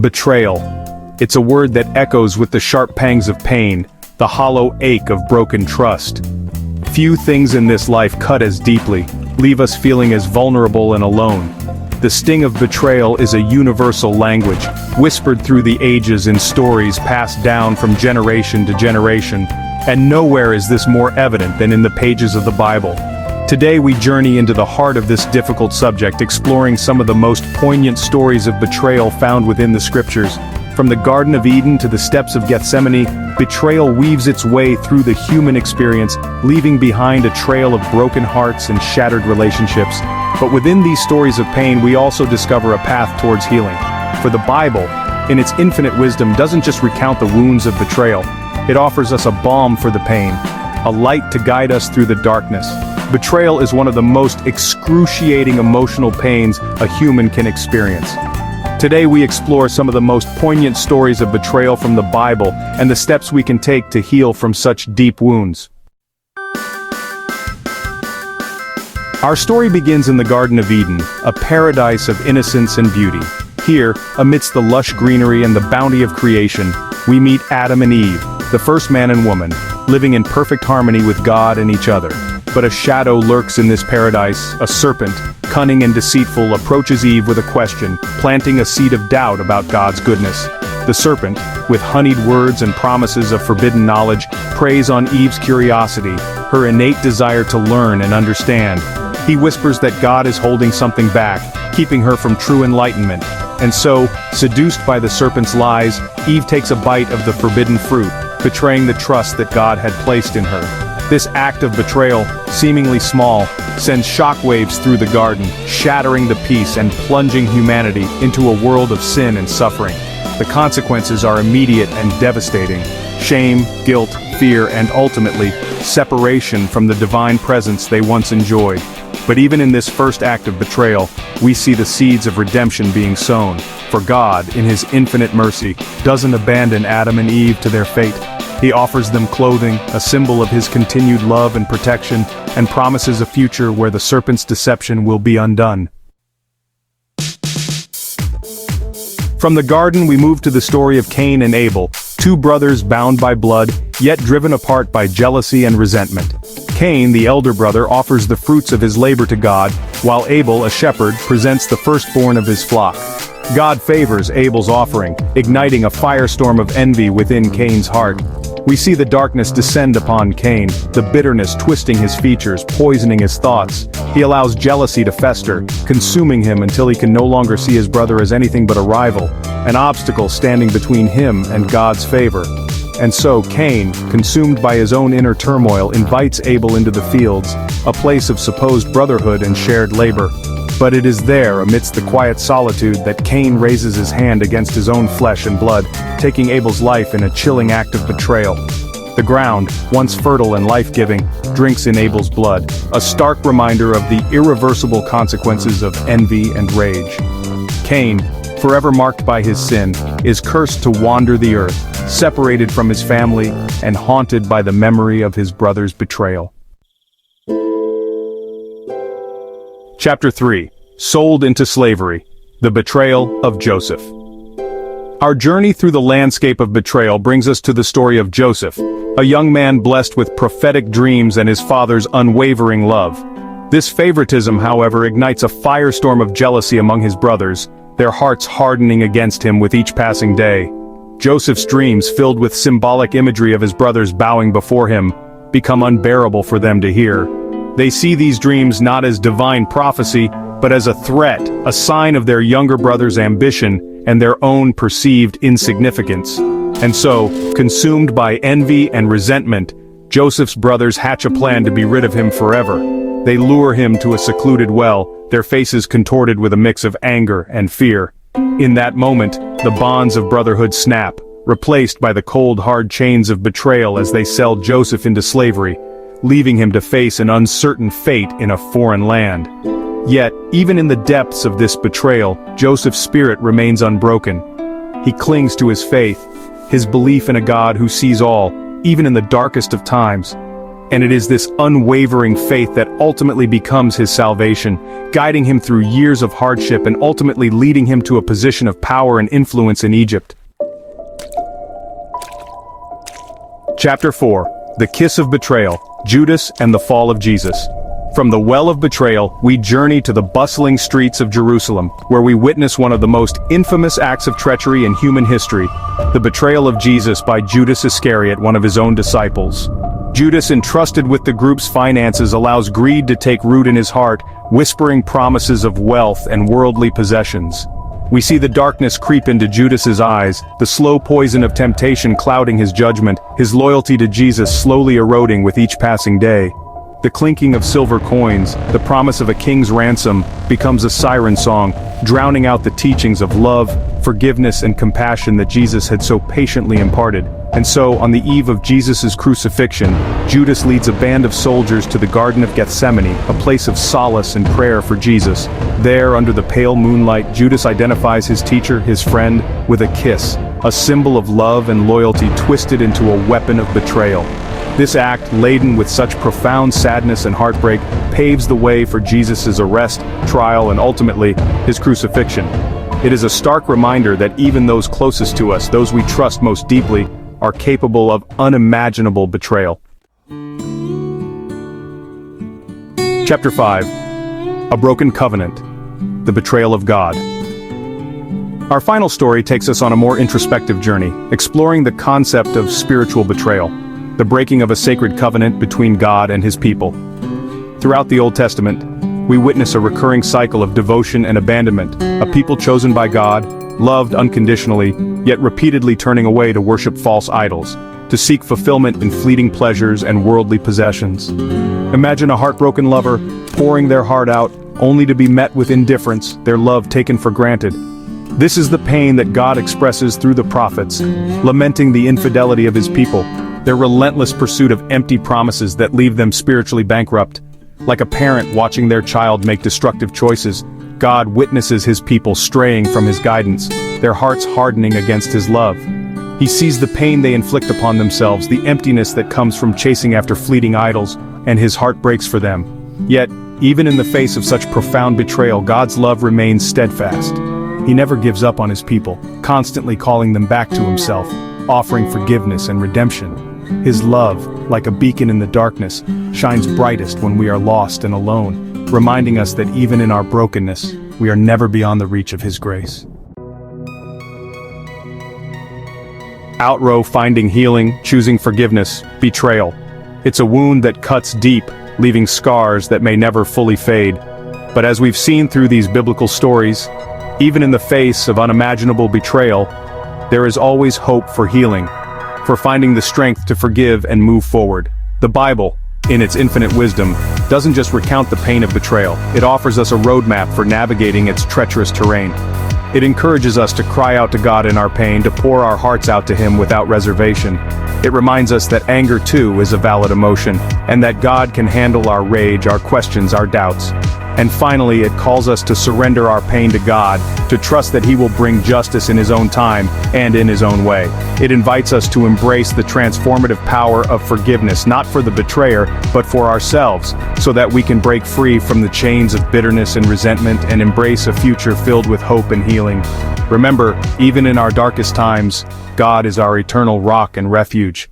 Betrayal. It's a word that echoes with the sharp pangs of pain, the hollow ache of broken trust. Few things in this life cut as deeply, leave us feeling as vulnerable and alone. The sting of betrayal is a universal language, whispered through the ages in stories passed down from generation to generation, and nowhere is this more evident than in the pages of the Bible. Today we journey into the heart of this difficult subject, exploring some of the most poignant stories of betrayal found within the scriptures. From the Garden of Eden to the steps of Gethsemane, betrayal weaves its way through the human experience, leaving behind a trail of broken hearts and shattered relationships. But within these stories of pain, we also discover a path towards healing. For the Bible, in its infinite wisdom, doesn't just recount the wounds of betrayal. It offers us a balm for the pain, a light to guide us through the darkness. Betrayal is one of the most excruciating emotional pains a human can experience. Today we explore some of the most poignant stories of betrayal from the Bible and the steps we can take to heal from such deep wounds. Our story begins in the Garden of Eden, a paradise of innocence and beauty. Here, amidst the lush greenery and the bounty of creation, we meet Adam and Eve, the first man and woman, living in perfect harmony with God and each other. But a shadow lurks in this paradise. A serpent, cunning and deceitful, approaches Eve with a question, planting a seed of doubt about God's goodness. The serpent, with honeyed words and promises of forbidden knowledge, preys on Eve's curiosity, her innate desire to learn and understand. He whispers that God is holding something back, keeping her from true enlightenment. And so, seduced by the serpent's lies, Eve takes a bite of the forbidden fruit, betraying the trust that God had placed in her. This act of betrayal, seemingly small, sends shockwaves through the garden, shattering the peace and plunging humanity into a world of sin and suffering. The consequences are immediate and devastating: shame, guilt, fear, and ultimately, separation from the divine presence they once enjoyed. But even in this first act of betrayal, we see the seeds of redemption being sown. For God, in His infinite mercy, doesn't abandon Adam and Eve to their fate. He offers them clothing, a symbol of His continued love and protection, and promises a future where the serpent's deception will be undone. From the garden we move to the story of Cain and Abel, two brothers bound by blood, yet driven apart by jealousy and resentment. Cain, the elder brother, offers the fruits of his labor to God, while Abel, a shepherd, presents the firstborn of his flock. God favors Abel's offering, igniting a firestorm of envy within Cain's heart. We see the darkness descend upon Cain, the bitterness twisting his features, poisoning his thoughts. He allows jealousy to fester, consuming him until he can no longer see his brother as anything but a rival, an obstacle standing between him and God's favor. And so Cain, consumed by his own inner turmoil, invites Abel into the fields, a place of supposed brotherhood and shared labor. But it is there, amidst the quiet solitude, that Cain raises his hand against his own flesh and blood, taking Abel's life in a chilling act of betrayal. The ground, once fertile and life-giving, drinks in Abel's blood, a stark reminder of the irreversible consequences of envy and rage. Cain, forever marked by his sin, is cursed to wander the earth, separated from his family and haunted by the memory of his brother's betrayal. Chapter 3. Sold into Slavery. The Betrayal of Joseph. Our journey through the landscape of betrayal brings us to the story of Joseph, a young man blessed with prophetic dreams and his father's unwavering love. This favoritism, however, ignites a firestorm of jealousy among his brothers, their hearts hardening against him with each passing day. Joseph's dreams, filled with symbolic imagery of his brothers bowing before him, become unbearable for them to hear. They see these dreams not as divine prophecy, but as a threat, a sign of their younger brother's ambition and their own perceived insignificance. And so, consumed by envy and resentment, Joseph's brothers hatch a plan to be rid of him forever. They lure him to a secluded well, their faces contorted with a mix of anger and fear. In that moment, the bonds of brotherhood snap, replaced by the cold, hard chains of betrayal as they sell Joseph into slavery, leaving him to face an uncertain fate in a foreign land. Yet, even in the depths of this betrayal, Joseph's spirit remains unbroken. He clings to his faith, his belief in a God who sees all, even in the darkest of times. And it is this unwavering faith that ultimately becomes his salvation, guiding him through years of hardship and ultimately leading him to a position of power and influence in Egypt. Chapter 4. The Kiss of Betrayal, Judas and the Fall of Jesus. From the well of betrayal, we journey to the bustling streets of Jerusalem, where we witness one of the most infamous acts of treachery in human history, the betrayal of Jesus by Judas Iscariot, one of his own disciples. Judas, entrusted with the group's finances, allows greed to take root in his heart, whispering promises of wealth and worldly possessions. We see the darkness creep into Judas's eyes, the slow poison of temptation clouding his judgment, his loyalty to Jesus slowly eroding with each passing day. The clinking of silver coins, the promise of a king's ransom, becomes a siren song, drowning out the teachings of love, forgiveness and compassion that Jesus had so patiently imparted. And so, on the eve of Jesus' crucifixion, Judas leads a band of soldiers to the Garden of Gethsemane, a place of solace and prayer for Jesus. There, under the pale moonlight, Judas identifies his teacher, his friend, with a kiss, a symbol of love and loyalty twisted into a weapon of betrayal. This act, laden with such profound sadness and heartbreak, paves the way for Jesus' arrest, trial, and ultimately, his crucifixion. It is a stark reminder that even those closest to us, those we trust most deeply, are capable of unimaginable betrayal. Chapter 5. A Broken Covenant. The Betrayal of God. Our final story takes us on a more introspective journey, exploring the concept of spiritual betrayal, the breaking of a sacred covenant between God and his people. Throughout the Old Testament, we witness a recurring cycle of devotion and abandonment, a people chosen by God, loved unconditionally, yet repeatedly turning away to worship false idols, to seek fulfillment in fleeting pleasures and worldly possessions. Imagine a heartbroken lover pouring their heart out, only to be met with indifference, their love taken for granted. This is the pain that God expresses through the prophets, lamenting the infidelity of his people, their relentless pursuit of empty promises that leave them spiritually bankrupt. Like a parent watching their child make destructive choices, God witnesses his people straying from his guidance, their hearts hardening against his love. He sees the pain they inflict upon themselves, the emptiness that comes from chasing after fleeting idols, and his heart breaks for them. Yet, even in the face of such profound betrayal, God's love remains steadfast. He never gives up on his people, constantly calling them back to himself, offering forgiveness and redemption. His love, like a beacon in the darkness, shines brightest when we are lost and alone, reminding us that even in our brokenness, we are never beyond the reach of his grace. Outrow finding healing, choosing forgiveness, betrayal. It's a wound that cuts deep, leaving scars that may never fully fade. But as we've seen through these biblical stories, even in the face of unimaginable betrayal, there is always hope for healing, for finding the strength to forgive and move forward. The Bible, in its infinite wisdom, doesn't just recount the pain of betrayal, it offers us a roadmap for navigating its treacherous terrain. It encourages us to cry out to God in our pain, to pour our hearts out to him without reservation. It reminds us that anger too is a valid emotion, and that God can handle our rage, our questions, our doubts. And finally, it calls us to surrender our pain to God, to trust that he will bring justice in his own time and in his own way. It invites us to embrace the transformative power of forgiveness, not for the betrayer, but for ourselves, so that we can break free from the chains of bitterness and resentment and embrace a future filled with hope and healing. Remember, even in our darkest times, God is our eternal rock and refuge.